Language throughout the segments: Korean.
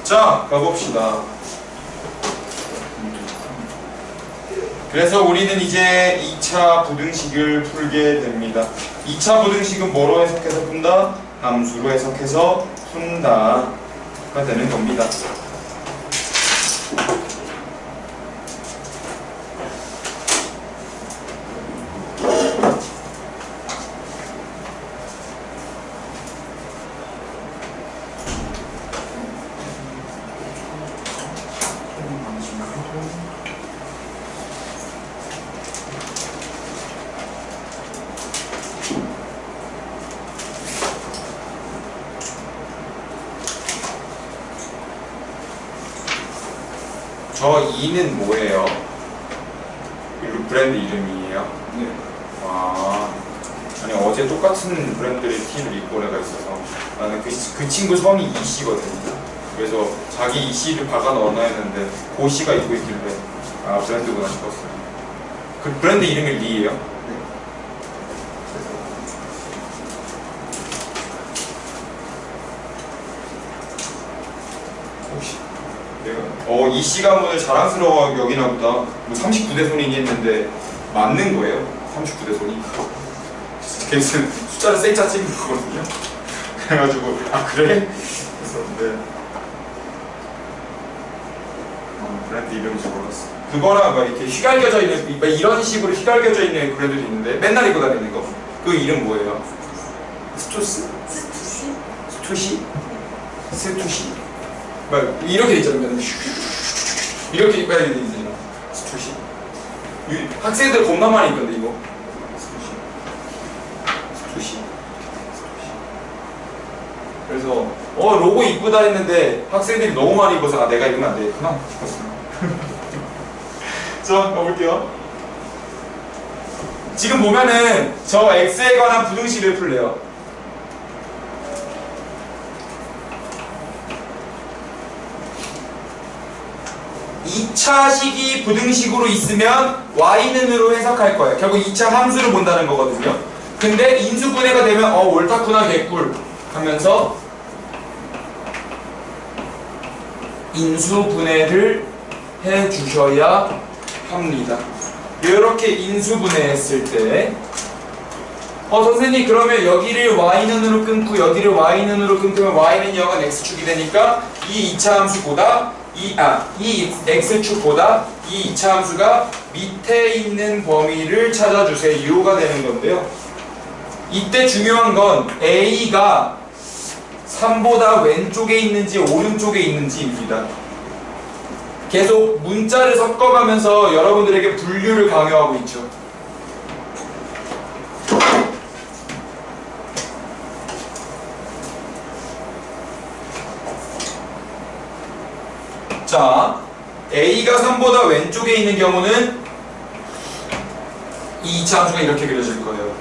자, 가봅시다. 그래서 우리는 이제 2차 부등식을 풀게 됩니다. 2차 부등식은 뭐로 해석해서 푼다? 함수로 해석해서 푼다가 되는 겁니다. 저 2는 뭐예요? 브랜드 이름이에요? 네. 와, 아니 어제 똑같은 브랜드의 티를 입고 내가 있어서 나는 그 친구 성이 이씨거든요. 그래서 자기 이씨를 박아 넣어놔야 했는데 고씨가 입고 있길래 아 브랜드구나 싶었어요. 그 브랜드 이름이 리예요? 네. 혹시 내가 이씨 가문을 자랑스러워 여기나 보다. 뭐 39대 손이니 했는데 맞는 거예요? 39대 손이? 걔는 숫자를 쌩짜 찍은 거거든요. 그래가지고 아 그래? 그래서 네. 브랜드 이름인지 몰랐어. 그거랑 막 이렇게 휘갈겨져 있는 이런 식으로 휘갈겨져 있는 브랜드도 있는데 맨날 입고 다니는 거. 그 이름 뭐예요? 스투스? 스투시? 스투시? 막 이렇게 있잖아요. 이렇게 입어야 되잖아요. 스투시. 학생들 겁나 많이 입던데 이거. 스투시. 그래서 로고 이쁘다 했는데 학생들이 너무 많이 입어서 아 내가 입으면 안 되겠구나 싶었어요. 자 가볼게요. 지금 보면은 저 x에 관한 부등식을 풀래요. (2차) 식이 부등식으로 있으면 y는으로 해석할 거예요. 결국 2차 함수를 본다는 거거든요. 근데 인수분해가 되면 옳다구나 개꿀 하면서 인수분해를 해 주셔야 합니다. 이렇게 인수분해했을 때 선생님 그러면 여기를 y는으로 끊고 여기를 y는으로 끊으면 y는 0은 x축이 되니까 이 2차 함수보다 이 x축보다 이 2차 함수가 밑에 있는 범위를 찾아주세요가 되는 건데요. 이때 중요한 건 a가 3보다 왼쪽에 있는지 오른쪽에 있는지입니다. 계속 문자를 섞어가면서 여러분들에게 분류를 강요하고 있죠. 자, a가 3보다 왼쪽에 있는 경우는 이 2차 함수가 이렇게 그려질 거예요.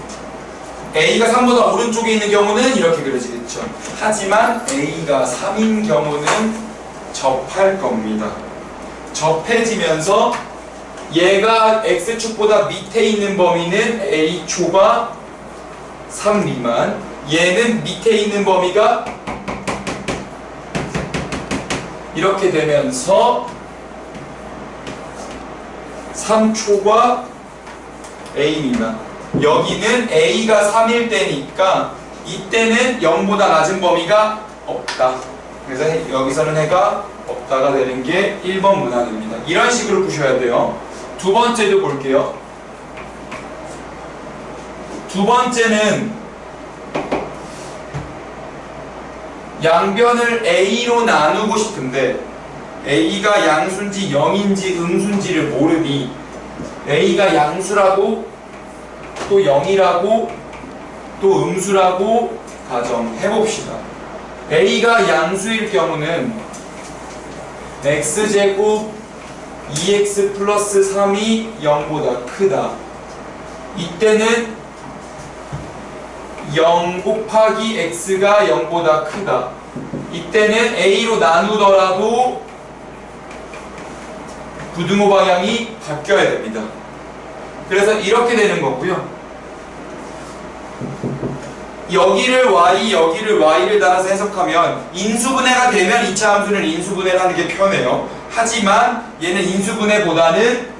a가 3보다 오른쪽에 있는 경우는 이렇게 그려지겠죠. 하지만 a가 3인 경우는 접할 겁니다. 접해지면서 얘가 x축보다 밑에 있는 범위는 a초가 3 미만, 얘는 밑에 있는 범위가 이렇게 되면서 3초가 a 미만. 여기는 a가 3일 때니까 이때는 0보다 낮은 범위가 없다. 그래서 여기서는 해가 없다가 되는 게 1번 문항입니다. 이런 식으로 푸셔야 돼요. 두 번째도 볼게요. 두 번째는 양변을 a로 나누고 싶은데 a가 양수인지 0인지 음수인지를 모르니 a가 양수라고 또 0이라고 또 음수라고 가정해봅시다. a가 양수일 경우는 x제곱 2x 플러스 3이 0보다 크다. 이때는 0 곱하기 x가 0보다 크다. 이때는 A로 나누더라도 부등호 방향이 바뀌어야 됩니다. 그래서 이렇게 되는 거고요. 여기를 y, 여기를 y를 따라서 해석하면 인수분해가 되면 2차 함수는 인수분해를 하는 게 편해요. 하지만 얘는 인수분해보다는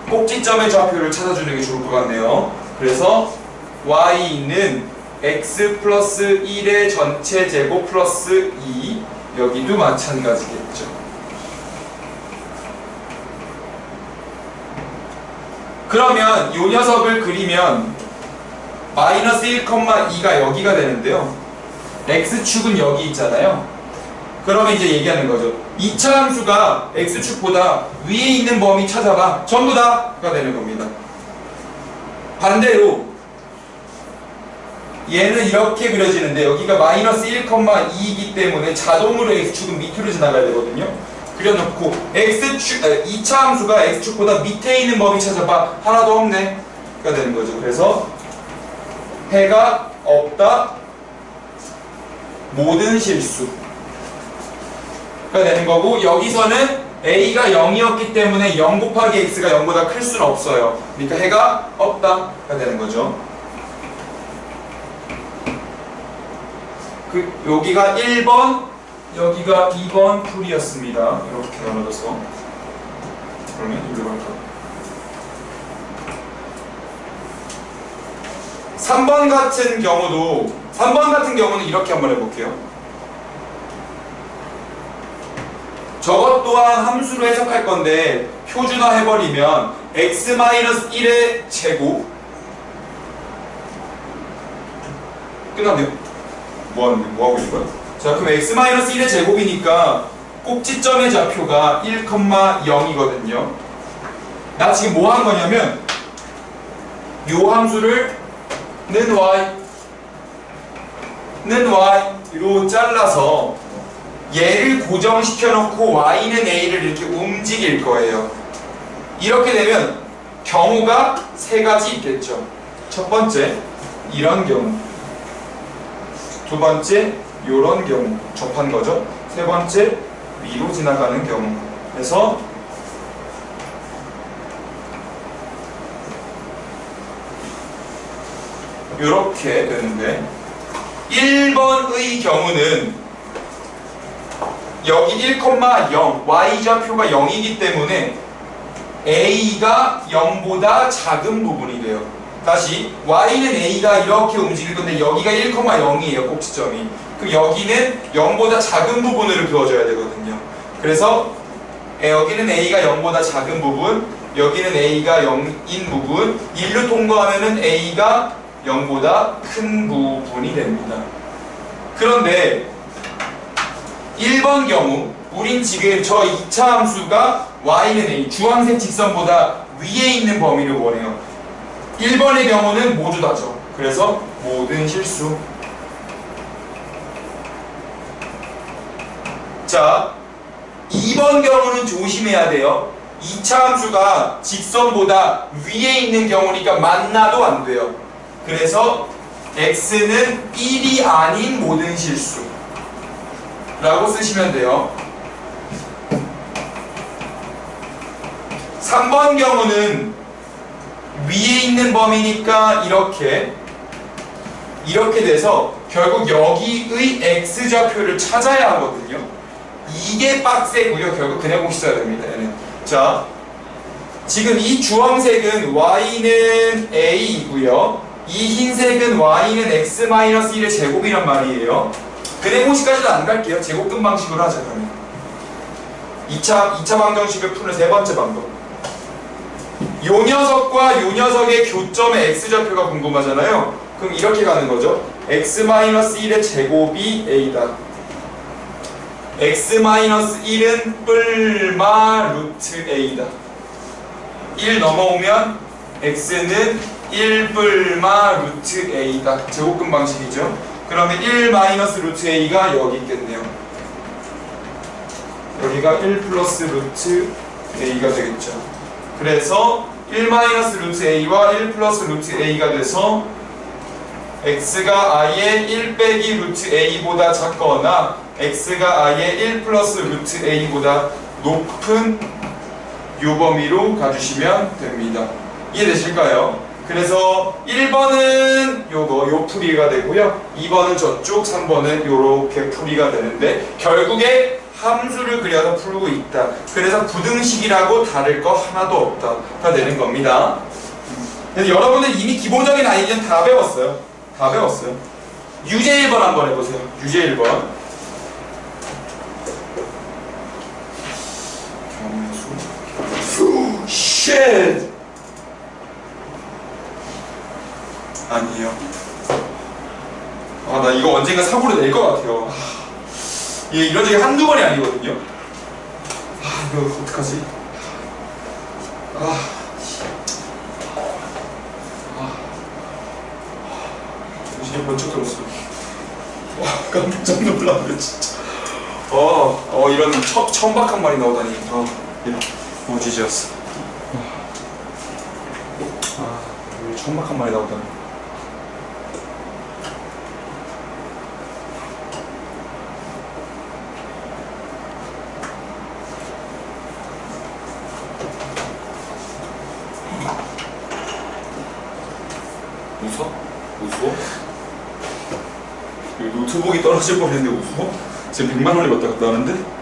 꼭지점의 좌표를 찾아주는 게 좋을 것 같네요. 그래서 y는 x 플러스 1의 전체 제곱 플러스 2, 여기도 마찬가지겠죠. 그러면 이 녀석을 그리면 마이너스 1,2가 여기가 되는데요. x축은 여기 있잖아요. 그러면 이제 얘기하는 거죠. 2차 함수가 x축보다 위에 있는 범위 찾아봐. 전부 다가 되는 겁니다. 반대로 얘는 이렇게 그려지는데 여기가 마이너스 1,2이기 때문에 자동으로 x축은 밑으로 지나가야 되거든요. 그려놓고 x축, 2차 함수가 x축보다 밑에 있는 범위 찾아봐. 하나도 없네 가 되는 거죠. 그래서 해가 없다, 모든 실수가 되는 거고, 여기서는 a가 0이었기 때문에 0 곱하기 x가 0보다 클 수는 없어요. 그러니까 해가 없다가 되는 거죠. 여기가 1번, 여기가 2번 풀이였습니다. 이렇게 나눠져서. 그러면 이리로 갈까요? 3번 같은 경우는 이렇게 한번 해볼게요. 저것 또한 함수로 해석할 건데 표준화 해버리면 x-1의 제곱 끝났네요. 뭐 하고 싶어요? 자, 그럼 x-1의 제곱이니까 꼭지점의 좌표가 1,0이거든요. 나 지금 뭐 한 거냐면 요 함수를 는 y로 잘라서 얘를 고정시켜 놓고 y는 a를 이렇게 움직일 거예요. 이렇게 되면 경우가 세 가지 있겠죠. 첫 번째, 이런 경우. 두 번째, 요런 경우. 접한 거죠. 세 번째, 위로 지나가는 경우. 그래서 이렇게 되는데 1번의 경우는 여기 1,0 y좌표가 0이기 때문에 a가 0보다 작은 부분이 돼요. 다시 y는 a가 이렇게 움직일 건데 여기가 1,0이에요. 꼭지점이. 그럼 여기는 0보다 작은 부분을 그어줘야 되거든요. 그래서 여기는 a가 0보다 작은 부분, 여기는 a가 0인 부분, 1로 통과하면은 a가 0보다 큰 부분이 됩니다. 그런데 1번 경우 우린 지금 저 2차 함수가 y는 a, 주황색 직선보다 위에 있는 범위를 원해요. 1번의 경우는 모두 다죠. 그래서 모든 실수. 자, 2번 경우는 조심해야 돼요. 2차 함수가 직선보다 위에 있는 경우니까 만나도 안 돼요. 그래서 x는 1이 아닌 모든 실수 라고 쓰시면 돼요. 3번 경우는 위에 있는 범위니까 이렇게 돼서 결국 여기의 x좌표를 찾아야 하거든요. 이게 빡세고요. 결국 그냥 보셔야 됩니다. 얘는. 자, 지금 이 주황색은 y는 a이고요. 이 흰색은 y는 x-1의 제곱이란 말이에요. 근해공식까지는 안 갈게요. 제곱근 방식으로 하자. 그러면 2차 방정식을 푸는 세 번째 방법. 요 녀석과 요 녀석의 교점의 x좌표가 궁금하잖아요. 그럼 이렇게 가는 거죠. x-1의 제곱이 a다. x-1은 뿔마 루트 a다. 1 넘어오면 x는 1뿔마 루트 a다. 제곱근 방식이죠. 그러면 1 마이너스 루트 a가 여기 있겠네요. 여기가 1 플러스 루트 a가 되겠죠. 그래서 1 마이너스 루트 a와 1 플러스 루트 a가 돼서 x가 i의 1 빼기 루트 a보다 작거나 x가 i의 1 플러스 루트 a보다 높은 요 범위로 가주시면 됩니다. 이해되실까요? 그래서 1번은 요거 요 풀이가 되고요. 2번은 저쪽, 3번은 요렇게 풀이가 되는데 결국에 함수를 그려서 풀고 있다. 그래서 부등식이라고 다를 거 하나도 없다. 다 되는 겁니다. 그래서 여러분들 이미 기본적인 아이디어는 다 배웠어요. 다 배웠어요. 유제 1번 한번 해보세요. 유제 1번. 쉣! 아니에요. 아, 나 이거 언젠가 사고를 낼 것 같아요. 이게 이런 적이 한두 번이 아니거든요. 아, 이거 어떡하지? 정신이 번쩍 들었어. 와, 깜짝 놀랐네, 진짜. 이런 천박한 말이 나오다니. 지지였어. 왜 천박한 말이 나오다니. 웃어? 노트북이 떨어질 뻔했는데 웃어? 지금 100만 원이 왔다 갔다 하는데?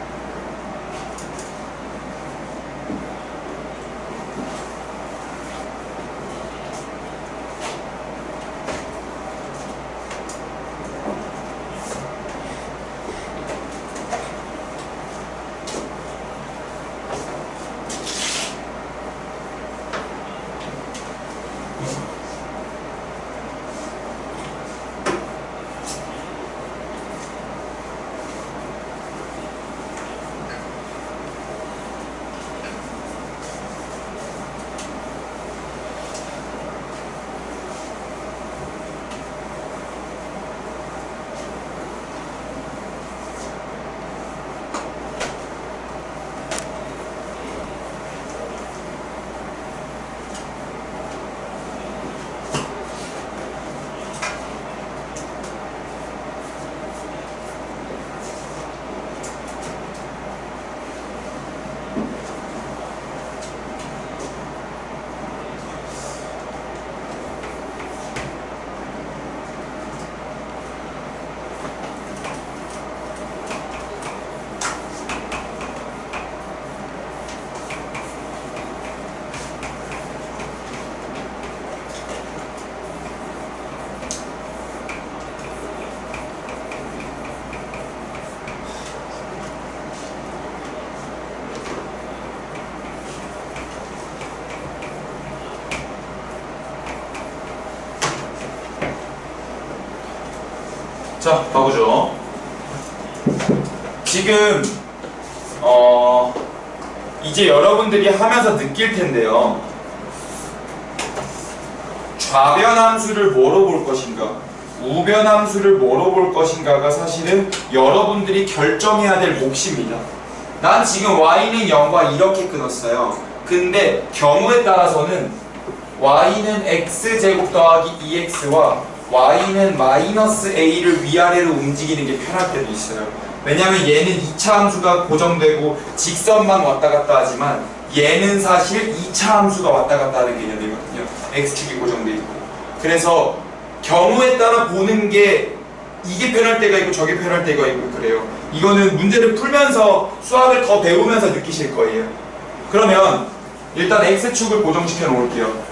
자, 봐보죠. 지금 이제 여러분들이 하면서 느낄 텐데요. 좌변함수를 뭐로 볼 것인가, 우변함수를 뭐로 볼 것인가가 사실은 여러분들이 결정해야 될 몫입니다. 난 지금 y는 0과 이렇게 끊었어요. 근데 경우에 따라서는 y는 x제곱 더하기 2x와 y는 마이너스 a를 위아래로 움직이는 게 편할 때도 있어요. 왜냐면 얘는 2차 함수가 고정되고 직선만 왔다 갔다 하지만 얘는 사실 2차 함수가 왔다 갔다 하는 개념이거든요. x축이 고정돼 있고. 그래서 경우에 따라 보는 게 이게 편할 때가 있고 저게 편할 때가 있고 그래요. 이거는 문제를 풀면서 수학을 더 배우면서 느끼실 거예요. 그러면 일단 x축을 고정시켜 놓을게요.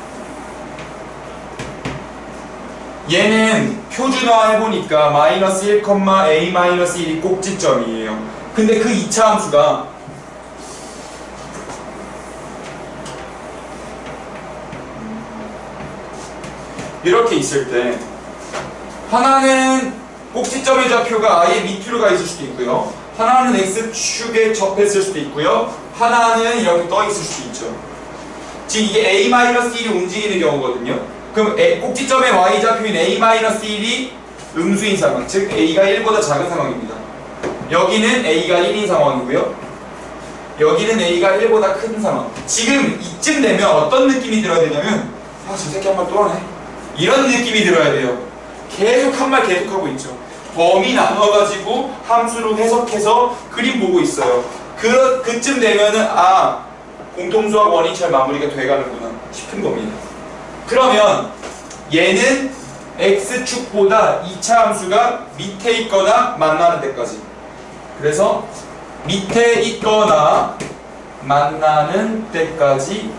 얘는 표준화 해보니까 마이너스 1, a-1이 꼭지점이에요. 근데 그 2차 함수가 이렇게 있을 때 하나는 꼭지점의 좌표가 아예 밑으로 가 있을 수도 있고요. 하나는 x축에 접했을 수도 있고요. 하나는 이렇게 떠 있을 수도 있죠. 지금 이게 a-1이 움직이는 경우거든요. 그럼 꼭지점의 y좌표인 a-1이 음수인 상황, 즉 a가 1보다 작은 상황입니다. 여기는 a가 1인 상황이고요. 여기는 a가 1보다 큰 상황. 지금 이쯤 되면 어떤 느낌이 들어야 되냐면 저 새끼 한 번 또 하네, 이런 느낌이 들어야 돼요. 계속 한 말 계속하고 있죠. 범위 나눠가지고 함수로 해석해서 그림 보고 있어요. 그쯤 되면은 아, 공통수학 원이 잘 마무리가 돼가는구나 싶은 겁니다. 그러면 얘는 x축보다 2차 함수가 밑에 있거나 만나는 데까지. 그래서 밑에 있거나 만나는 데까지.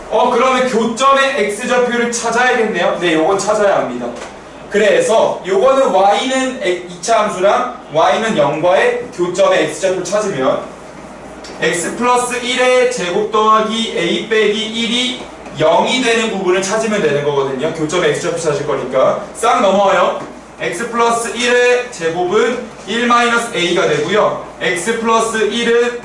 그러면 교점의 x좌표를 찾아야겠네요. 네, 요건 찾아야 합니다. 그래서 요거는 y는 2차 함수랑 y는 0과의 교점의 x좌표를 찾으면 x 플러스 1의 제곱 더하기 a 빼기 1이 0이 되는 부분을 찾으면 되는 거거든요. 교점의 x좌표 찾을 거니까 싹 넘어와요. x 플러스 1의 제곱은 1 마이너스 a가 되고요. x 플러스 1은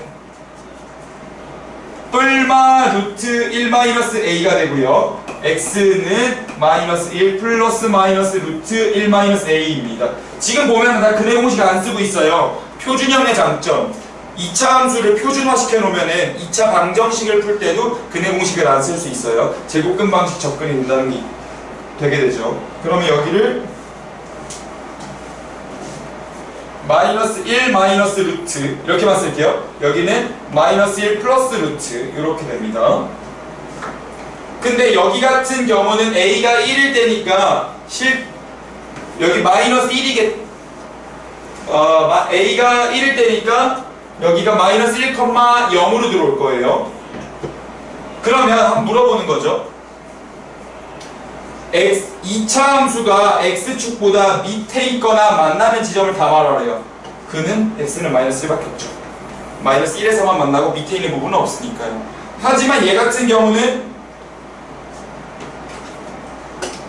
뿔마 루트 1 마이너스 a가 되고요. x는 마이너스 1 플러스 마이너스 루트 1 마이너스 a입니다. 지금 보면 다 근해 공식 안 쓰고 있어요. 표준형의 장점. 2차 함수를 표준화 시켜놓으면은 2차 방정식을 풀 때도 근해 공식을 안 쓸 수 있어요. 제곱근 방식 접근이 된다는 게 되게 되죠. 그러면 여기를 마이너스 1 마이너스 루트 이렇게만 쓸게요. 여기는 마이너스 1 플러스 루트 이렇게 됩니다. 근데 여기 같은 경우는 a가 1일 때니까 여기 마이너스 1이겠 a가 1일 때니까 여기가 마이너스 1,0으로 들어올 거예요. 그러면 한번 물어보는 거죠. 2차 함수가 x축보다 밑에 있거나 만나는 지점을 다 말하래요. 그는 x는 마이너스 1밖에 없죠. 마이너스 1에서만 만나고 밑에 있는 부분은 없으니까요. 하지만 얘 같은 경우는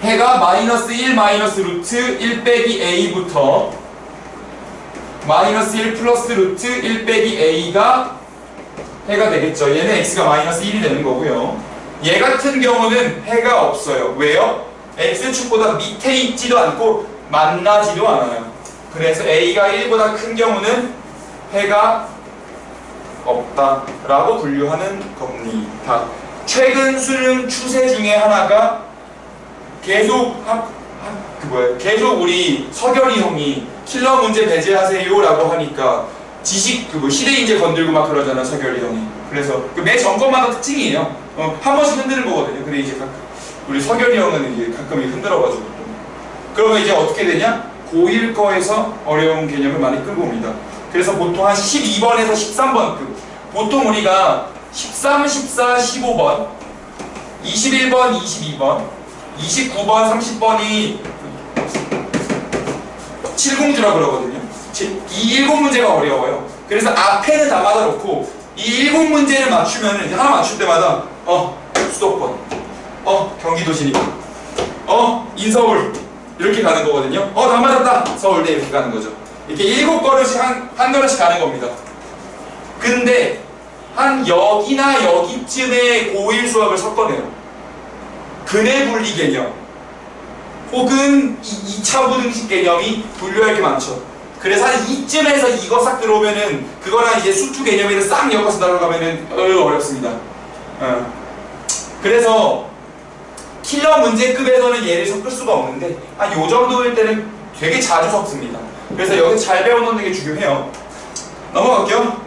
해가 마이너스 1 마이너스 루트 1 빼기 a부터 마이너스 1 플러스 루트 1 빼기 a가 해가 되겠죠. 얘는 x가 마이너스 1이 되는 거고요. 얘 같은 경우는 해가 없어요. 왜요? x축보다 밑에 있지도 않고 만나지도 않아요. 그래서 a가 1보다 큰 경우는 해가 없다라고 분류하는 겁니다. 최근 수능 추세 중에 하나가 계속 계속 우리 서결이 형이 킬러 문제 배제하세요라고 하니까 지식 시대인재 건들고 막 그러잖아 서결이 형이. 그래서 매 정권마다 특징이에요. 한 번씩 흔드는 거거든요. 근데 이제 우리 서결이 형은 이제 가끔 흔들어가지고 그러면 이제 어떻게 되냐? 고1 거에서 어려운 개념을 많이 끌고 옵니다. 그래서 보통 한 12번에서 13번급 보통 우리가 13, 14, 15번 21번, 22번 29번, 30번이 7공주라 그러거든요. 이 7문제가 어려워요. 그래서 앞에는 다 맞아놓고 이 7문제를 맞추면 하나 맞출 때마다 수도권 경기도시니까 인서울 이렇게 가는 거거든요. 다 맞았다 서울대 이렇게 가는 거죠. 이렇게 7걸음씩 한 걸음씩 가는 겁니다. 근데 한 여기나 여기쯤에 고1 수학을 섞어내요. 근해 분리 개념 혹은 2차 부등식 개념이 분류할 게 많죠. 그래서 한 이쯤에서 이거 싹 들어오면은 그거랑 이제 수투 개념에서 싹 엮어서 들어가면은 어렵습니다. 그래서 킬러 문제급에서는 얘를 섞을 수가 없는데 한 요 정도일 때는 되게 자주 섞습니다. 그래서 여기 잘 배워놓는 게 중요해요. 넘어갈게요.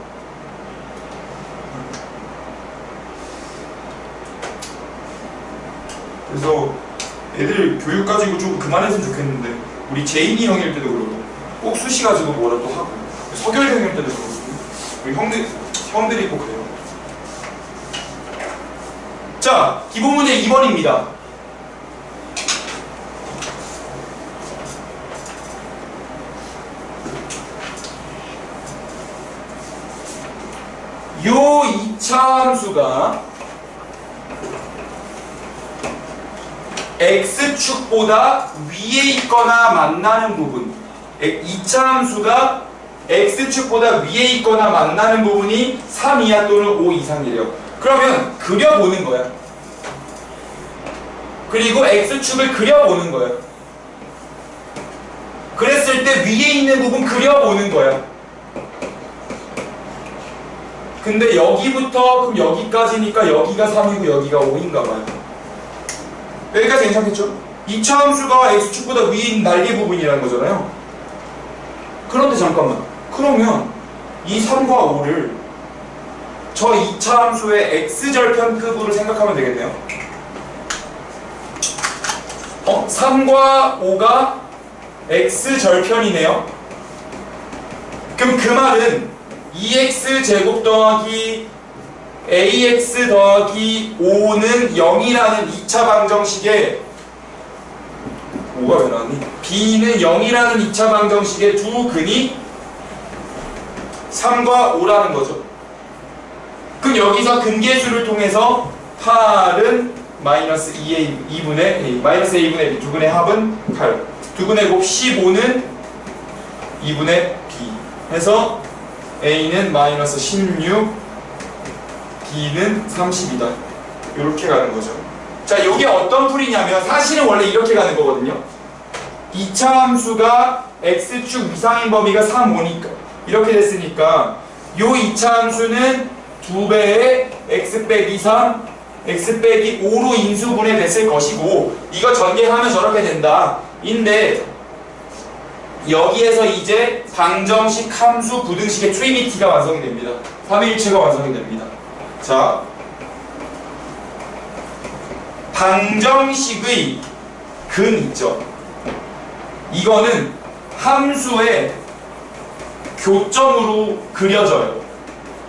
그래서 애들 교육 가지고 좀 그만했으면 좋겠는데 우리 제인이 형일 때도 그러고 꼭 수시 가지고 뭐라 또 하고 서결 형일 때도 그러고 우리 형들이 꼭 그래요. 자, 기본 문제 2번입니다. 요 2차 함수가 x축보다 위에 있거나 만나는 부분 2차 함수가 x축보다 위에 있거나 만나는 부분이 3 이하 또는 5 이상이래요. 그러면 그려보는 거야. 그리고 x축을 그려보는 거야. 그랬을 때 위에 있는 부분 그려보는 거야. 근데 여기부터 그럼 여기까지니까 여기가 3이고 여기가 5인가 봐요. 여기까지 괜찮겠죠? 2차 함수가 x축보다 위인 날개 부분이라는 거잖아요. 그런데 잠깐만, 그러면 이 3과 5를 저 2차 함수의 x절편급으로 생각하면 되겠네요. 3과 5가 x절편이네요. 그럼 그 말은 2x제곱 더하기 ax 더하기 5는 0이라는 2차 방정식에 5가 왜 나왔니? b는 0이라는 2차 방정식의 두 근이 3과 5라는 거죠. 그럼 여기서 근계수를 통해서 8은 마이너스 2분의 a, 마이너스 a분의 b, 두 근의 합은 8, 두 근의 곱 15는 2분의 b 해서 a는 마이너스 16, b는 30이다. 이렇게 가는 거죠. 자, 이게 어떤 풀이냐면 사실은 원래 이렇게 가는 거거든요. 2차 함수가 x축 이상인 범위가 3, 5니까 이렇게 됐으니까 요 2차 함수는 2배의 x 빼기 3, x 빼기 5로 인수분해됐을 것이고 이거 전개하면 저렇게 된다. 인데 여기에서 이제 방정식 함수 부등식의 트리니티가 완성이 됩니다. 삼위일체가 완성이 됩니다. 자, 방정식의 근 있죠. 이거는 함수의 교점으로 그려져요.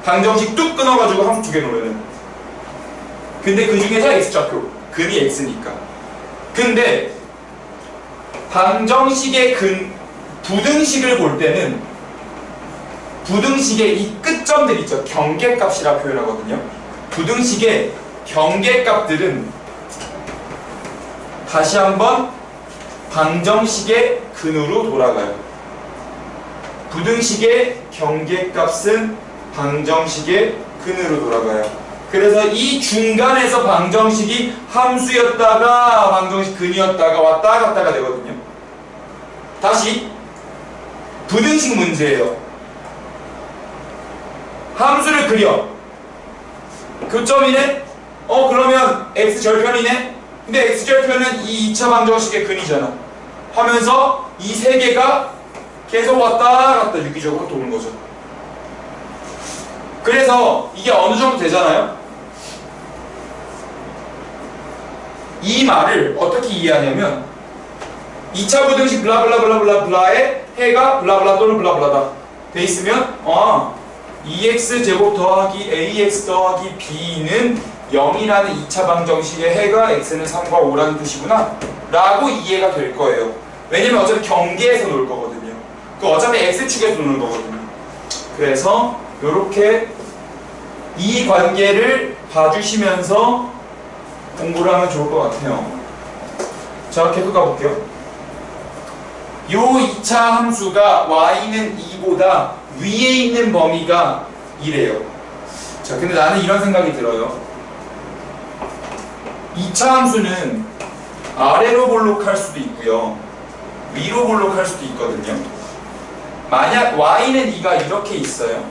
방정식 뚝 끊어가지고 함수 두 개 놓으면. 근데 그 중에서 x좌표, 근이 x니까. 근데 방정식의 근, 부등식을 볼 때는 부등식의 이 끝점들 있죠. 경계값이라 표현하거든요. 부등식의 경계값들은 다시 한번 방정식의 근으로 돌아가요. 부등식의 경계값은 방정식의 근으로 돌아가요. 그래서 이 중간에서 방정식이 함수였다가 방정식 근이었다가 왔다 갔다가 되거든요. 다시 부등식 문제예요. 함수를 그려. 교점이네? 그러면 x절편이네? 근데 x절편은 이 2차 방정식의 근이잖아. 하면서 이 세 개가 계속 왔다 갔다 유기적으로 도는 거죠. 그래서 이게 어느 정도 되잖아요? 이 말을 어떻게 이해하냐면 2차 부등식 블라블라블라블라블라의 해가 블라블라 또는 블라블라다 돼 있으면 2x제곱 더하기 ax 더하기 b는 0이라는 2차 방정식의 해가 x는 3과 5라는 뜻이구나 라고 이해가 될 거예요. 왜냐면 어차피 경계에서 놀 거거든요. 어차피 x축에서 노는 거거든요. 그래서 이렇게 이 관계를 봐주시면서 공부를 하면 좋을 것 같아요. 자, 계속 가볼게요. 요 2차 함수가 y는 2보다 위에 있는 범위가 2래요. 자, 근데 나는 이런 생각이 들어요. 2차 함수는 아래로 볼록할 수도 있고요. 위로 볼록할 수도 있거든요. 만약 y는 2가 이렇게 있어요.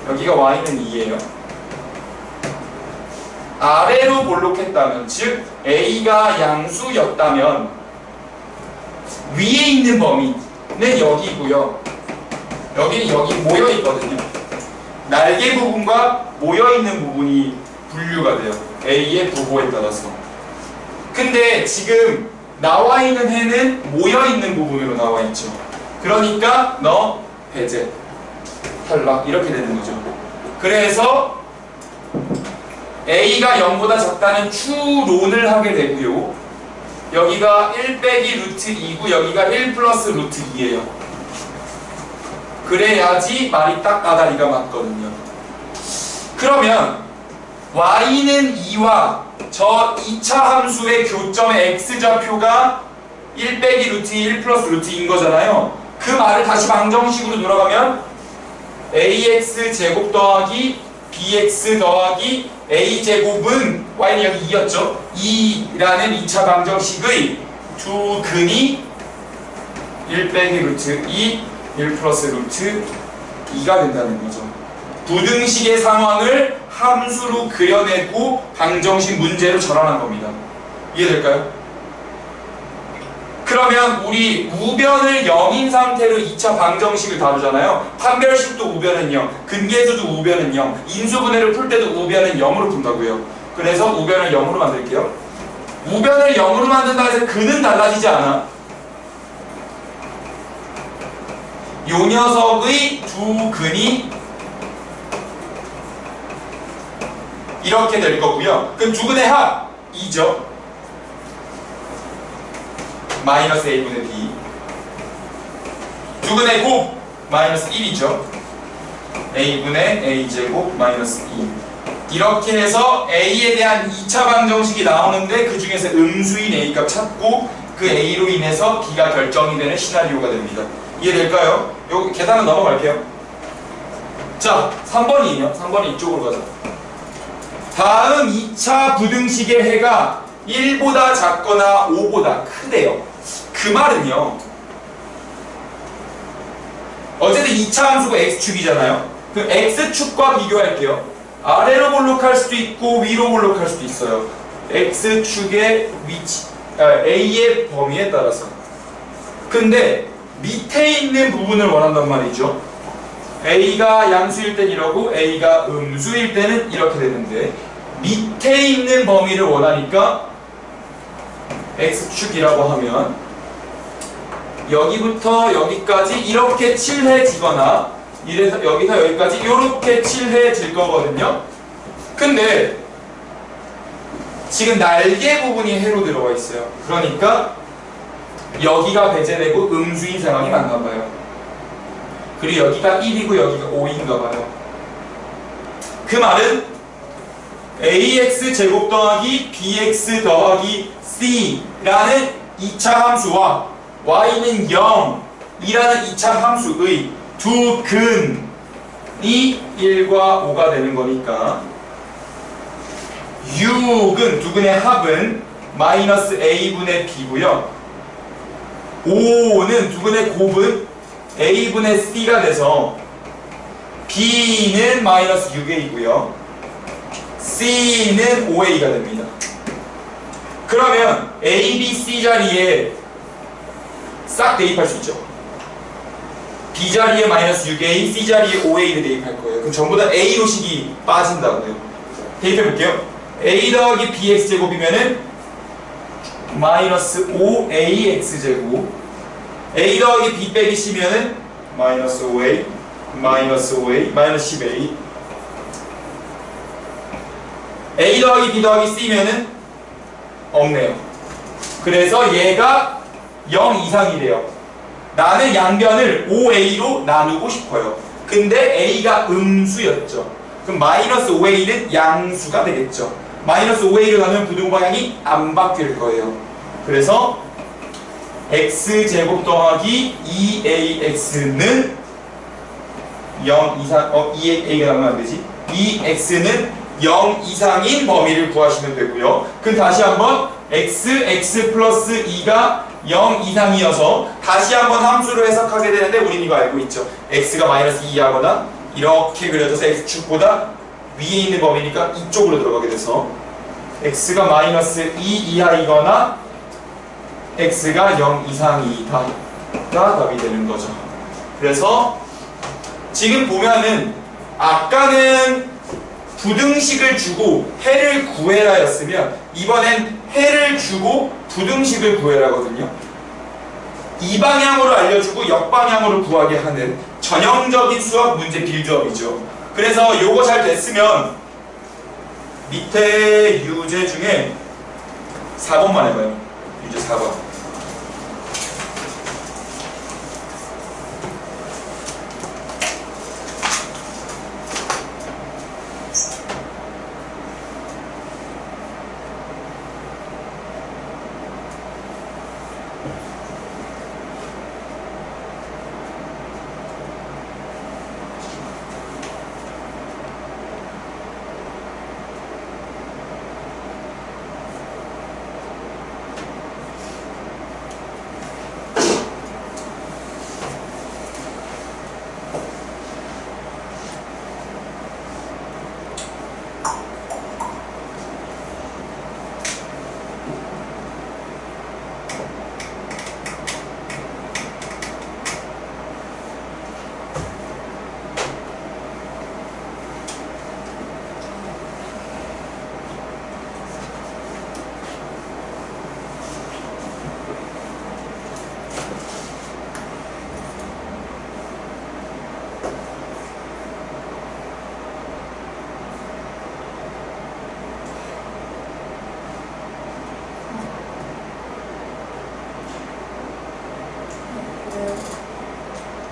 여기가 y는 2예요. 아래로 볼록했다면, 즉 a가 양수였다면 위에 있는 범위는 여기고요. 여기는 여기 모여있거든요. 날개 부분과 모여있는 부분이 분류가 돼요. a의 부호에 따라서. 근데 지금 나와있는 해는 모여있는 부분으로 나와있죠. 그러니까 너 배제, 탈락 이렇게 되는 거죠. 그래서 a가 0보다 작다는 추론을 하게 되고요. 여기가 1 빼기 루트 2고 여기가 1 플러스 루트 2예요. 그래야지 말이 딱 아다리가 맞거든요. 그러면 y는 2와 저 2차 함수의 교점의 x좌표가 1 빼기 루트 2, 1 플러스 루트 2인 거잖아요. 그 말을 다시 방정식으로 돌아가면 ax 제곱 더하기 bx 더하기 a제곱은 y는 여기 2였죠. 2라는 2차 방정식의 두 근이 1 빼기 루트 2, 1 플러스 루트 2가 된다는 거죠. 부등식의 상황을 함수로 그려내고 방정식 문제로 전환한 겁니다. 이해될까요? 그러면 우리 우변을 0인 상태로 2차 방정식을 다루잖아요. 판별식도 우변은 0, 근계수도 우변은 0, 인수분해를 풀 때도 우변은 0으로 푼다고요. 그래서 우변을 0으로 만들게요. 우변을 0으로 만든다 해서 근은 달라지지 않아. 요 녀석의 두 근이 이렇게 될 거고요. 그럼 두 근의 합 2죠. 마이너스 a분의 b. 두 근의 곱 마이너스 1이죠. a분의 a제곱 마이너스 2. 이렇게 해서 a에 대한 2차 방정식이 나오는데 그 중에서 음수인 a 값 찾고 그 a로 인해서 b가 결정이 되는 시나리오가 됩니다. 이해될까요? 요 계산은 넘어갈게요. 자, 3번이에요. 3번이 이쪽으로 가자. 다음 2차 부등식의 해가 1보다 작거나 5보다 크대요. 그 말은요, 어쨌든 2차 함수가 x축이잖아요. 그 x축과 비교할게요. 아래로 볼록할 수도 있고 위로 볼록할 수도 있어요. x축의 위치, a의 범위에 따라서. 근데 밑에 있는 부분을 원한단 말이죠. a가 양수일 땐 이러고 a가 음수일 때는 이렇게 되는데 밑에 있는 범위를 원하니까 x축이라고 하면 여기부터 여기까지 이렇게 칠해지거나 이래서 여기서 여기까지 이렇게 칠해질 거거든요. 근데 지금 날개 부분이 해로 들어가 있어요. 그러니까 여기가 배제되고 음수인 상황이 맞나봐요. 그리고 여기가 1이고 여기가 5인가봐요. 그 말은 ax 제곱 더하기 bx 더하기 c라는 2차 함수와 y는 0이라는 2차 함수의 두 근이 1과 5가 되는 거니까 6은 두 근의 합은 마이너스 a분의 b고요. 5는 두 근의 곱은 a분의 c가 돼서 b는 마이너스 6a고요. c는 5a가 됩니다. 그러면 a, b, c 자리에 싹 대입할 수 있죠. b 자리에 마이너스 6a, c 자리에 5a를 대입할 거예요. 그럼 전부 다 a로식이 빠진다고요. 대입해 볼게요. a 더하기 bx 제곱이면은 마이너스 5ax 제곱, a 더하기 b 빼기 c면은 마이너스 5a, 마이너스 5a, 마이너스 10a. a 더하기 b 더하기 c면은 없네요. 그래서 얘가 0 이상이래요. 나는 양변을 5a로 나누고 싶어요. 근데 a가 음수였죠. 그럼 마이너스 5a는 양수가 되겠죠. 마이너스 5a로 나누면 부등 방향이 안 바뀔 거예요. 그래서 x제곱 더하기 2ax는 0 이상, 2a가 나오면 안 되지. 2x는 0 이상인 범위를 구하시면 되고요. 그럼 다시 한번 x 플러스 2가 0 이상이어서 다시 한번 함수로 해석하게 되는데 우린 이거 알고 있죠. x가 마이너스 2 하거나 이렇게 그려져서 x축보다 위에 있는 범위니까 이쪽으로 들어가게 돼서 x가 마이너스 2 이하이거나 x가 0 이상이다가 답이 되는 거죠. 그래서 지금 보면은 아까는 부등식을 주고 해를 구해라 였으면 이번엔 해를 주고 부등식을 구해라거든요. 이 방향으로 알려주고 역방향으로 구하게 하는 전형적인 수학 문제 빌드업이죠. 그래서 요거 잘 됐으면 밑에 유제 중에 4번만 해봐요. 유제 4번.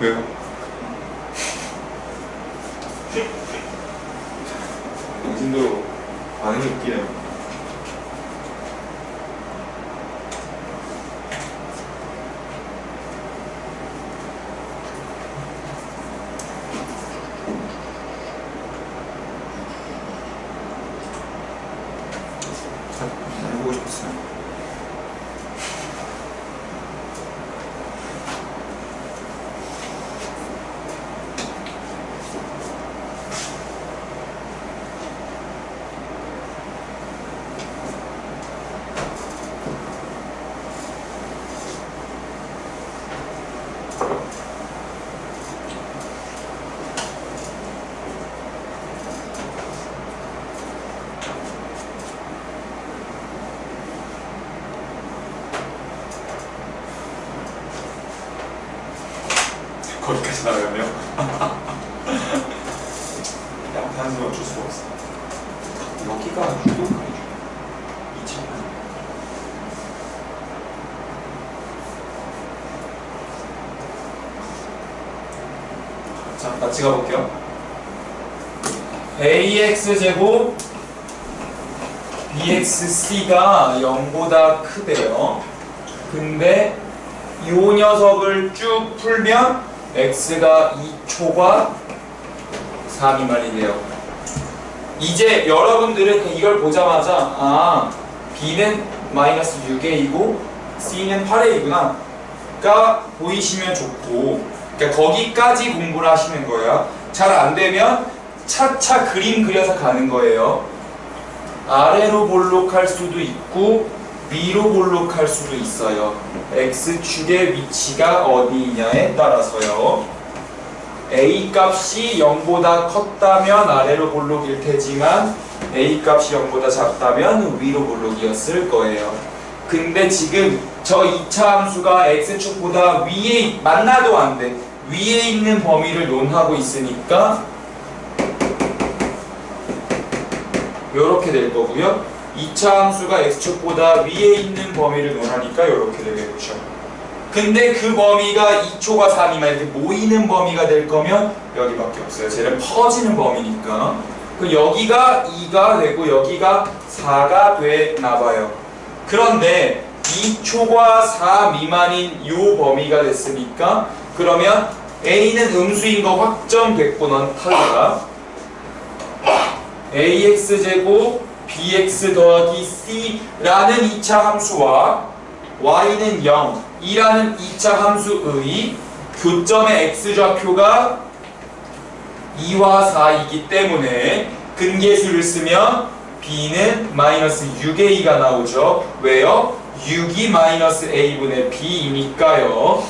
왜요? 당신도 반응이 웃기네요. 해보고 싶었어요. 거기까지 나가면 양탄수 어쩔 수가 없어. 여기가 유독 이 차가 자, 같이 가볼게요. AX제곱 BXC가 0보다 크대요. 근데 이 녀석을 쭉 풀면 x가 2초과 4 미만이래요. 이제 여러분들은 이걸 보자마자 아, b는 마이너스 6a이고 c는 8a구나 가 보이시면 좋고, 그러니까 거기까지 공부를 하시는 거예요. 잘 안되면 차차 그림 그려서 가는 거예요. 아래로 볼록할 수도 있고 위로 볼록할 수도 있어요. x축의 위치가 어디냐에 따라서요. a 값이 0보다 컸다면 아래로 볼록일 테지만 a 값이 0보다 작다면 위로 볼록이었을 거예요. 근데 지금 저 2차 함수가 x축보다 위에 만나도 안 돼. 위에 있는 범위를 논하고 있으니까 요렇게 될 거고요. 2차 함수가 x축보다 위에 있는 범위를 논하니까 이렇게 되겠죠. 근데 그 범위가 2초과 3 미만 이렇게 모이는 범위가 될 거면 여기밖에 없어요. 쟤는 퍼지는 범위니까. 그 여기가 2가 되고 여기가 4가 되나 봐요. 그런데 2초과 4 미만인 요 범위가 됐으니까 그러면 a는 음수인 거 확정됐고 넌 탈락. ax제곱 bx 더하기 c라는 2차 함수와 y는 0 이라는 2차 함수의 교점의 x좌표가 2와 4이기 때문에 근계수를 쓰면 b는 마이너스 6a가 나오죠. 왜요? 6이 마이너스 a분의 b이니까요.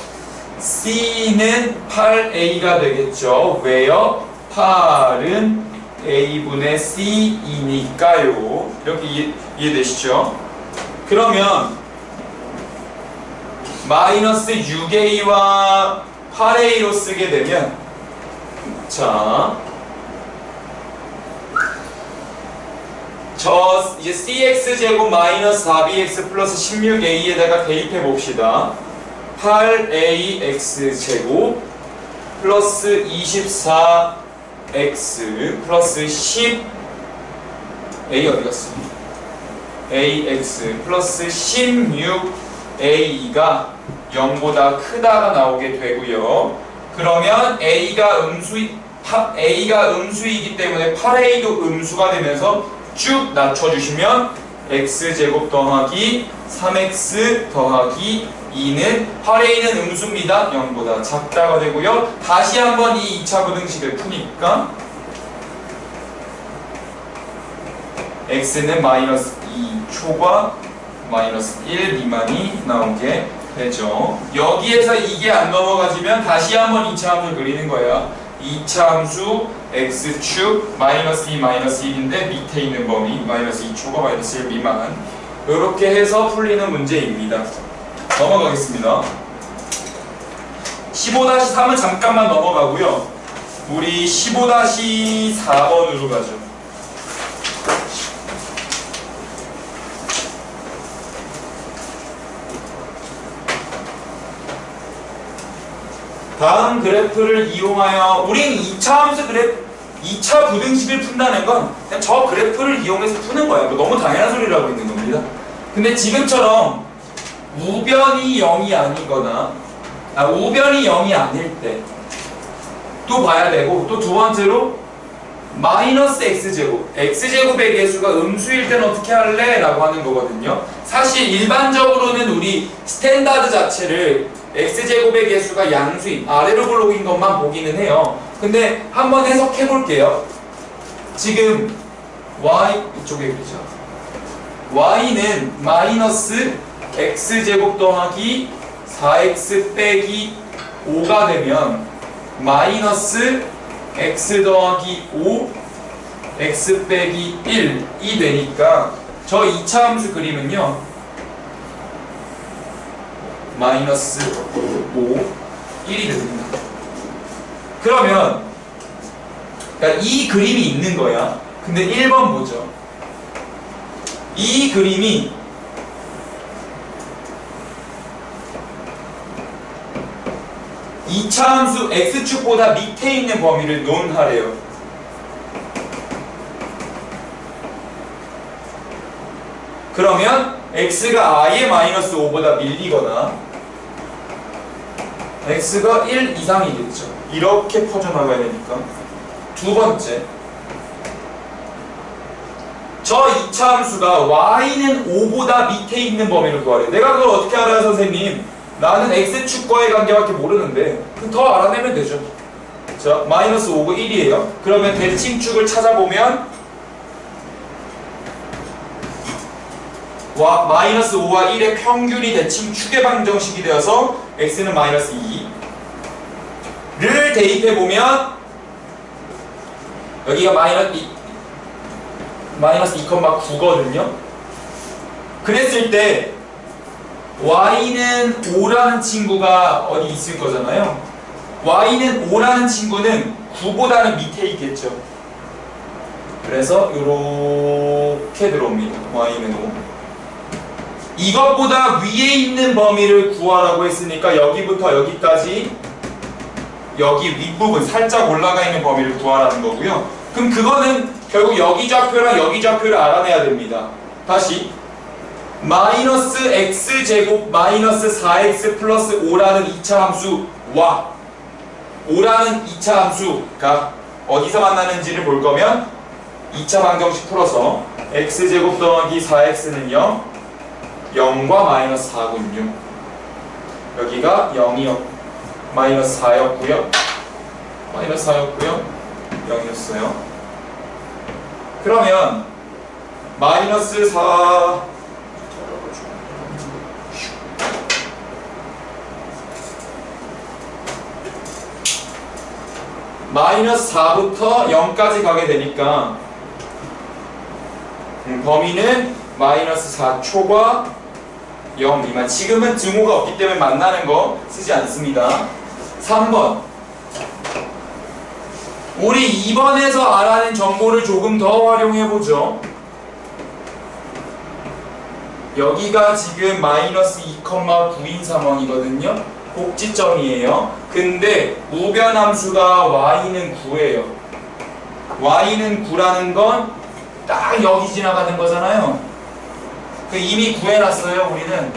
c는 8a가 되겠죠. 왜요? 8은 a분의 c이니까요. 이렇게 이해되시죠? 그러면 마이너스 6a와 8a로 쓰게 되면 자, 저 이제 cx제곱 마이너스 4bx 플러스 16a에다가 대입해 봅시다. 8ax제곱 플러스 24x 플러스 10 a 어디 갔어? ax 플러스 16a가 0보다 크다가 나오게 되고요. 그러면 a가 음수이기 때문에 8a도 음수가 되면서 쭉 낮춰주시면 x제곱 더하기 3x 더하기 2는 8a는 음수입니다. 0보다 작다가 되고요. 다시 한번 이 2차 부등식을 푸니까 x는 마이너스 2초과 마이너스 1 미만이 나오게 되죠. 여기에서 이게 안 넘어가지면 다시 한번 2차 함수를 그리는 거예요. 2차 함수 x축 마이너스 2 마이너스 1인데 밑에 있는 범위 마이너스 2초과 마이너스 1 미만, 이렇게 해서 풀리는 문제입니다. 넘어가겠습니다. 15-3은 잠깐만 넘어가고요. 우리 15-4번으로 가죠. 다음 그래프를 이용하여 우린 2차 함수 그래프 2차 부등식을 푼다는 건 그냥 저 그래프를 이용해서 푸는 거예요. 뭐 너무 당연한 소리를 하고 있는 겁니다. 근데 지금처럼 우변이 0이 아니거나 우변이 0이 아닐 때 또 봐야 되고, 또 두 번째로 마이너스 x제곱, x제곱의 개수가 음수일 때는 어떻게 할래? 라고 하는 거거든요. 사실 일반적으로는 우리 스탠다드 자체를 x제곱의 개수가 양수인 아래로 블록인 것만 보기는 해요. 근데 한번 해석해 볼게요. 지금 y 이쪽에 그리죠. y는 마이너스 x제곱 더하기 4x 빼기 5가 되면 마이너스 x 더하기 5 x 빼기 1이 되니까 저 2차 함수 그림은요 마이너스 5 1이 됩니다. 그러면 그러니까 이 그림이 있는 거야. 근데 1번 보죠. 이 그림이 이차 함수 x축보다 밑에 있는 범위를 논하래요. 그러면 x가 아예 마이너스 5보다 밀리거나 x가 1 이상이겠죠. 이렇게 퍼져나가야 되니까. 두 번째, 저 2차 함수가 y는 5보다 밑에 있는 범위를 구하래요. 내가 그걸 어떻게 알아요, 선생님? 나는 x축과의 관계밖에 모르는데 그럼 더 알아내면 되죠. 자, 마이너스 5가 1이에요. 그러면 대칭축을 찾아보면 마이너스 5와 1의 평균이 대칭축의 방정식이 되어서 x는 마이너스 2를 대입해보면 여기가 마이너스 2,9거든요. 그랬을 때 y는 5라는 친구가 어디 있을 거잖아요. y는 5라는 친구는 9보다는 밑에 있겠죠. 그래서 이렇게 들어옵니다. y는 5. 이것보다 위에 있는 범위를 구하라고 했으니까 여기부터 여기까지 여기 윗부분 살짝 올라가 있는 범위를 구하라는 거고요. 그럼 그거는 결국 여기 좌표랑 여기 좌표를 알아내야 됩니다. 다시 마이너스 x제곱 마이너스 4x 플러스 5라는 2차 함수와 5라는 2차 함수가 어디서 만나는지를 볼 거면 2차 방정식 풀어서 x제곱 더하기 4x는 0, 0과 마이너스 4군요. 여기가 0이요. 마이너스 4였고요. 마이너스 4였고요. 0이었어요. 그러면 마이너스 4 마이너스 4부터 0까지 가게 되니까 범위는 마이너스 4초과 0 미만. 지금은 증오가 없기 때문에 만나는 거 쓰지 않습니다. 3번, 우리 2번에서 알아낸 정보를 조금 더 활용해보죠. 여기가 지금 마이너스 2,9인 상황이거든요. 꼭지점이에요. 근데 우변함수가 y는 9예요. y는 9라는 건 딱 여기 지나가는 거잖아요. 이미 구해놨어요, 우리는.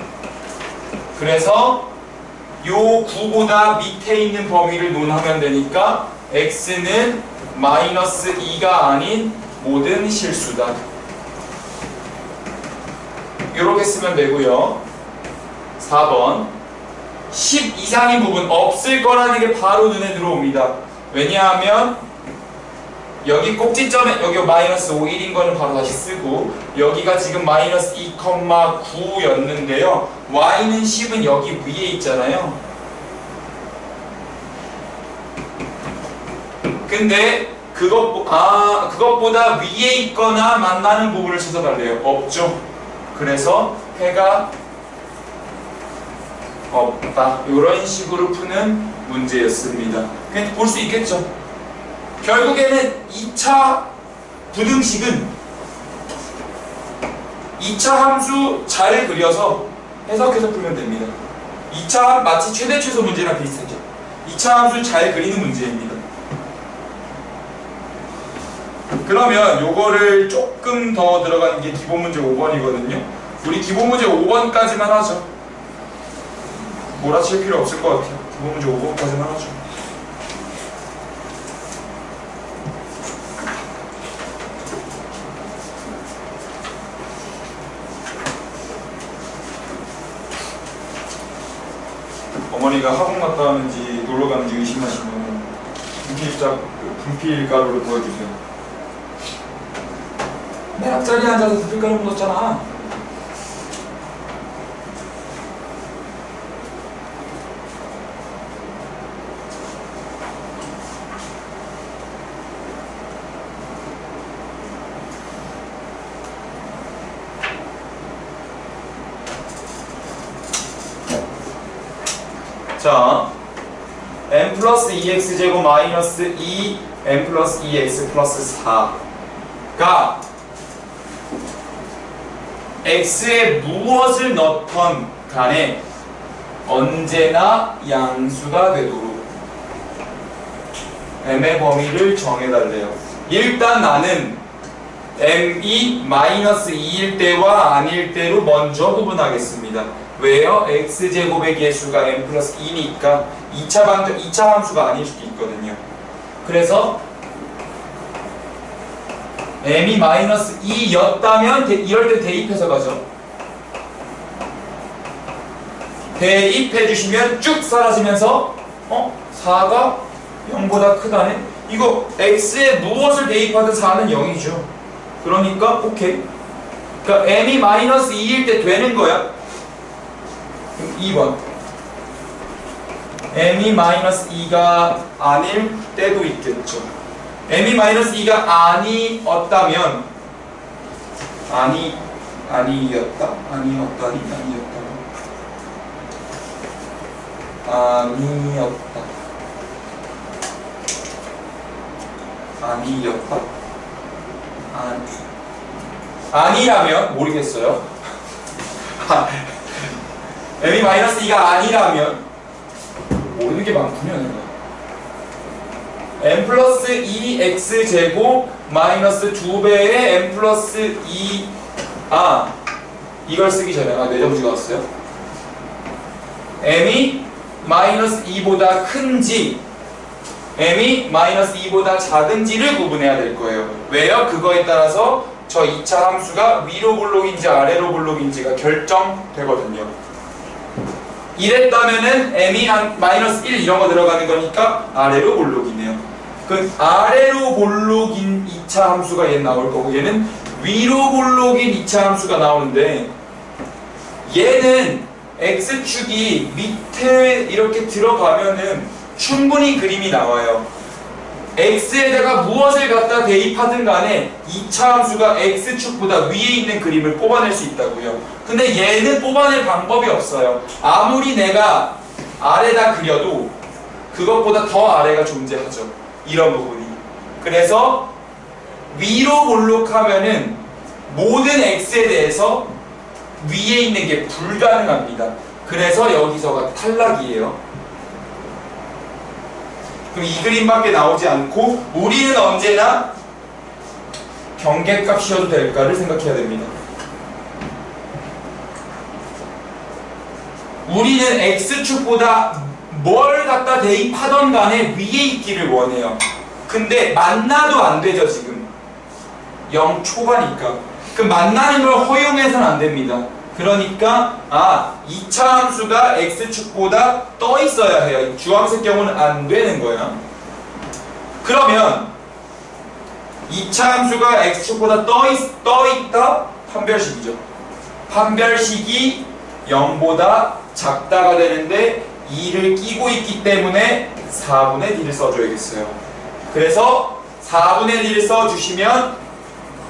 그래서 요 9보다 밑에 있는 범위를 논하면 되니까 x는 마이너스 2가 아닌 모든 실수다. 이렇게 쓰면 되고요. 4번, 10 이상인 부분 없을 거라는 게 바로 눈에 들어옵니다. 왜냐하면 여기 꼭지점에 여기 마이너스 5, 1인 거는 바로 다시 쓰고, 여기가 지금 마이너스 2,9였는데요 y는 10은 여기 위에 있잖아요. 근데 그것보다 위에 있거나 만나는 부분을 찾아달래요. 없죠. 그래서 해가 없다. 이런 식으로 푸는 문제였습니다. 그냥 볼 수 있겠죠. 결국에는 2차 부등식은 2차 함수 잘 그려서 해석해서 풀면 됩니다. 2차 마치 최대 최소 문제랑 비슷하죠. 2차 함수 잘 그리는 문제입니다. 그러면 요거를 조금 더 들어가는 게 기본 문제 5번이거든요. 우리 기본 문제 5번까지만 하죠. 몰아칠 필요 없을 것 같아요. 기본 문제 5번까지만 하죠. 어머니가 학원 갔다 왔는지 놀러 갔는지 의심하시면 분필가루를 보여주세요. 맨 앞자리에 앉아서 분필가루 묻었잖아. 자, n 플러스 2x제곱 마이너스 2n 플러스 2x 플러스 4가 x에 무엇을 넣던 간에 언제나 양수가 되도록 m의 범위를 정해달래요. 일단 나는 m이 마이너스 2일 때와 아닐 때로 먼저 구분하겠습니다. 왜요? x제곱의 개수가 n 플러스 2니까 2차 함수가 아닐 수도 있거든요. 그래서 m이 마이너스 2였다면 이럴 때 대입해서 가죠. 대입해 주시면 쭉 사라지면서 4가 0보다 크다네? 이거 x에 무엇을 대입하든 4는 0이죠. 그러니까 오케이. 그러니까 m이 마이너스 2일 때 되는 거야. 2번 m이 마이너스 2가 아닐 때도 있겠죠. m이 마이너스 2가 아니었다면 아니었다 아니라면 모르겠어요. m이 마이너스 2가 아니라면 모르는 게 많군요. n 플러스 2x 제곱 마이너스 2배의 n 플러스 2 이걸 쓰기 전에 뇌정지가 왔어요. m이 마이너스 2보다 큰지 m이 마이너스 2보다 작은지를 구분해야 될 거예요. 왜요? 그거에 따라서 저 2차 함수가 위로 볼록인지 아래로 볼록인지가 결정되거든요. 이랬다면은 m이 한 마이너스 1 이런 거 들어가는 거니까 아래로 볼록이네요. 그 아래로 볼록인 2차 함수가 얘는 나올 거고 얘는 위로 볼록인 2차 함수가 나오는데 얘는 x축이 밑에 이렇게 들어가면은 충분히 그림이 나와요. x에다가 무엇을 갖다 대입하든 간에 2차 함수가 x축보다 위에 있는 그림을 뽑아낼 수 있다고요. 근데 얘는 뽑아낼 방법이 없어요. 아무리 내가 아래다 그려도 그것보다 더 아래가 존재하죠. 이런 부분이. 그래서 위로 볼록하면은 모든 x에 대해서 위에 있는 게 불가능합니다. 그래서 여기서가 탈락이에요. 그럼 이 그림밖에 나오지 않고 우리는 언제나 경계값이어도 될까를 생각해야 됩니다. 우리는 x축보다 뭘 갖다 대입하던 간에 위에 있기를 원해요. 근데 만나도 안 되죠. 지금 0 초반이니까. 그 만나는 걸 허용해서는 안 됩니다. 그러니까 2차 함수가 x축보다 떠 있어야 해요. 주황색 경우는 안 되는 거야. 그러면 2차 함수가 x축보다 떠 있다? 판별식이죠. 판별식이 0보다 작다가 되는데 2를 끼고 있기 때문에 4분의 d를 써줘야겠어요. 그래서 4분의 d를 써주시면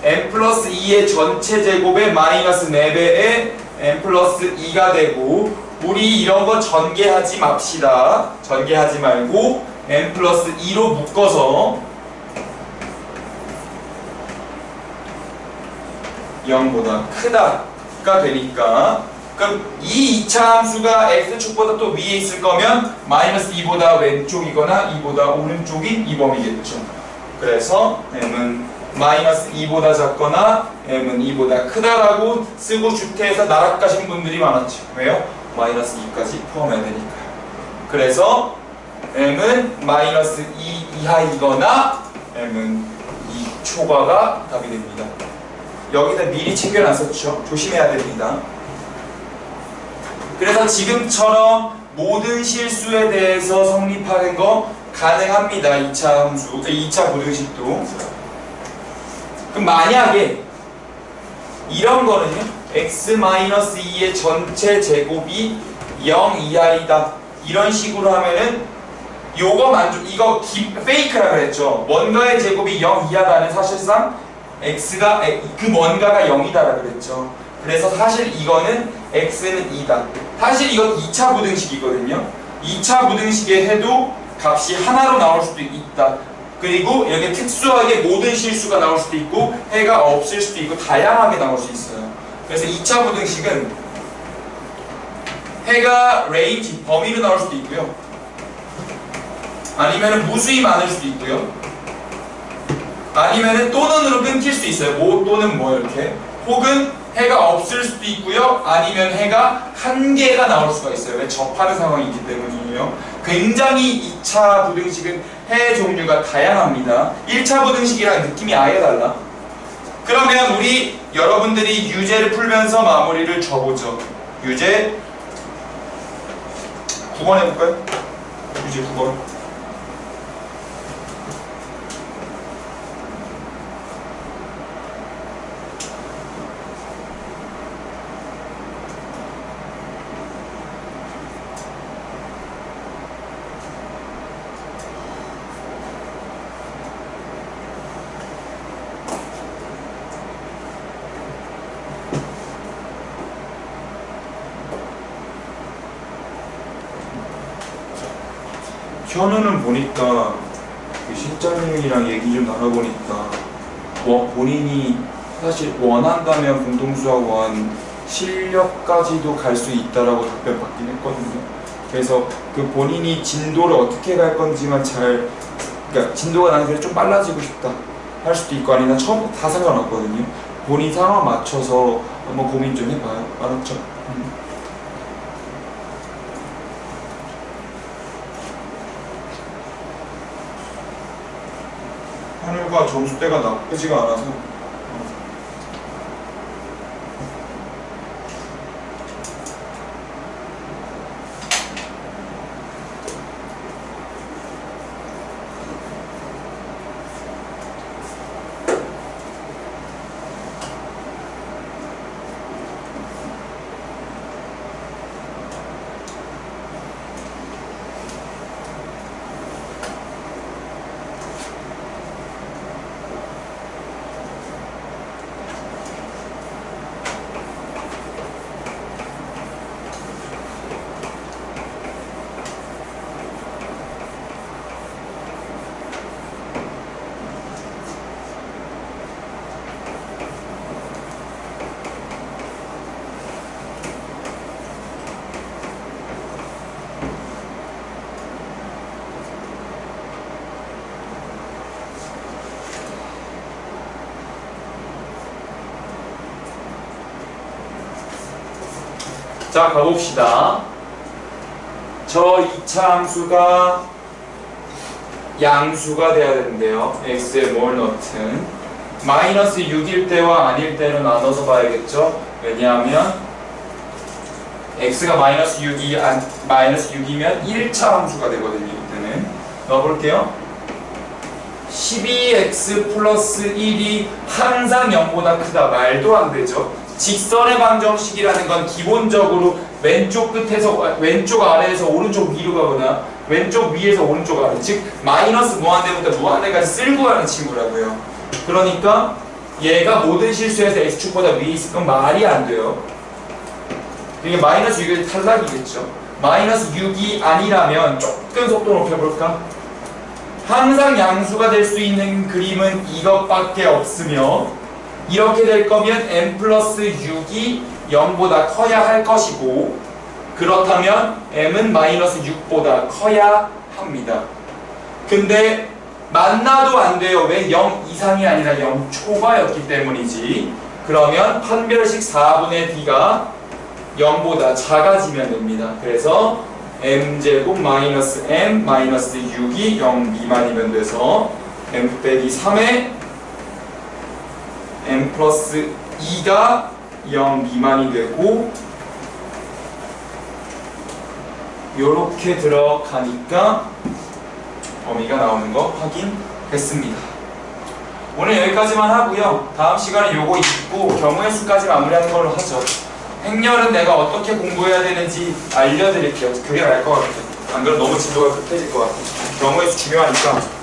n 플러스 2의 전체 제곱에 마이너스 4배의 n 플러스 2가 되고 우리 이런 거 전개하지 맙시다. 전개하지 말고 n 플러스 2로 묶어서 0보다 크다가 되니까 그럼 이 2차 함수가 x축보다 또 위에 있을 거면 마이너스 2보다 왼쪽이거나 2보다 오른쪽이 이 범위겠죠. 그래서 m은 마이너스 2보다 작거나 m은 2보다 크다라고 쓰고 주태에서 나락가신 분들이 많았죠. 왜요? 마이너스 2까지 포함해야 되니까. 그래서 m은 마이너스 2 이하이거나 m은 2 초과가 답이 됩니다. 여기다 미리 챙겨놨었죠. 조심해야 됩니다. 그래서 지금처럼 모든 실수에 대해서 성립하는 거 가능합니다. 2차 함수, 2차 부등식도. 그럼 만약에 이런 거는요, x-2의 전체 제곱이 0 이하이다 이런 식으로 하면은 이거 페이크라 그랬죠. 뭔가의 제곱이 0 이하다는 사실상 x가 그 뭔가가 0이다라 그랬죠. 그래서 사실 이거는 x는 2다. 사실 이건 2차 부등식이거든요. 2차 부등식에 해도 값이 하나로 나올 수도 있다. 그리고 여기 특수하게 모든 실수가 나올 수도 있고 해가 없을 수도 있고 다양하게 나올 수 있어요. 그래서 2차 부등식은 해가 레인지, 범위로 나올 수도 있고요. 아니면 무수히 많을 수도 있고요. 아니면 또는으로 끊길 수도 있어요. 뭐 또는 뭐 이렇게. 혹은 해가 없을 수도 있고요. 아니면 해가 한 개가 나올 수가 있어요. 왜? 접하는 상황이 있기 때문이에요. 굉장히 2차 부등식은 해 종류가 다양합니다. 1차 부등식이랑 느낌이 아예 달라. 그러면 우리 여러분들이 유제를 풀면서 마무리를 줘보죠. 유제 9번 해볼까요? 유제 9번. 현우는 보니까 그 실장님이랑 얘기 좀 나눠보니까 본인이 사실 원한다면 공동수학원 실력까지도 갈 수 있다라고 답변 받긴 했거든요. 그래서 그 본인이 진도를 어떻게 갈 건지만 그러니까 진도가 나는 그래서 좀 빨라지고 싶다 할 수도 있고 아니면 처음부터 다 상관없거든요. 본인 상황 맞춰서 한번 고민 좀 해봐요. 알았죠? 하늘과 점수대가 나쁘지가 않아서 자, 가봅시다. 저 2차 함수가 양수가 돼야 되는데요. x의 뭘 넣든 마이너스 6일 때와 아닐 때로 나눠서 봐야겠죠. 왜냐하면 x가 마이너스 6이면 1차 함수가 되거든요. 이때는 넣어볼게요. 12x 플러스 1이 항상 0보다 크다. 말도 안 되죠. 직선의 방정식이라는 건 기본적으로 왼쪽 끝에서 왼쪽 아래에서 오른쪽 위로 가거나 왼쪽 위에서 오른쪽 아래, 즉 마이너스 무한대부터 무한대까지 쓸고 가는 친구라고요. 그러니까 얘가 모든 실수에서 x축보다 위에 있을 건 말이 안 돼요. 이게 마이너스 6이 탈락이겠죠. 마이너스 6이 아니라면 조금 속도 높여볼까? 항상 양수가 될 수 있는 그림은 이것밖에 없으며 이렇게 될 거면 n 플러스 6이 0보다 커야 할 것이고 그렇다면 m은 마이너스 6보다 커야 합니다. 근데 만나도 안 돼요. 왜? 0 이상이 아니라 0 초과였기 때문이지. 그러면 판별식 4분의 d가 0보다 작아지면 됩니다. 그래서 m제곱 마이너스 m 마이너스 6이 0 미만이면 돼서 m 빼기 3에 m 플러스 2가 0 미만이 되고 요렇게 들어가니까 범위가 나오는 거 확인했습니다. 오늘 여기까지만 하고요. 다음 시간에 요거 있고 경우의 수까지 마무리하는 걸로 하죠. 행렬은 내가 어떻게 공부해야 되는지 알려드릴게요. 그게 나을 것 같아요. 안 그러면 너무 진도가 급해질 것 같아요. 경우의 수 중요하니까.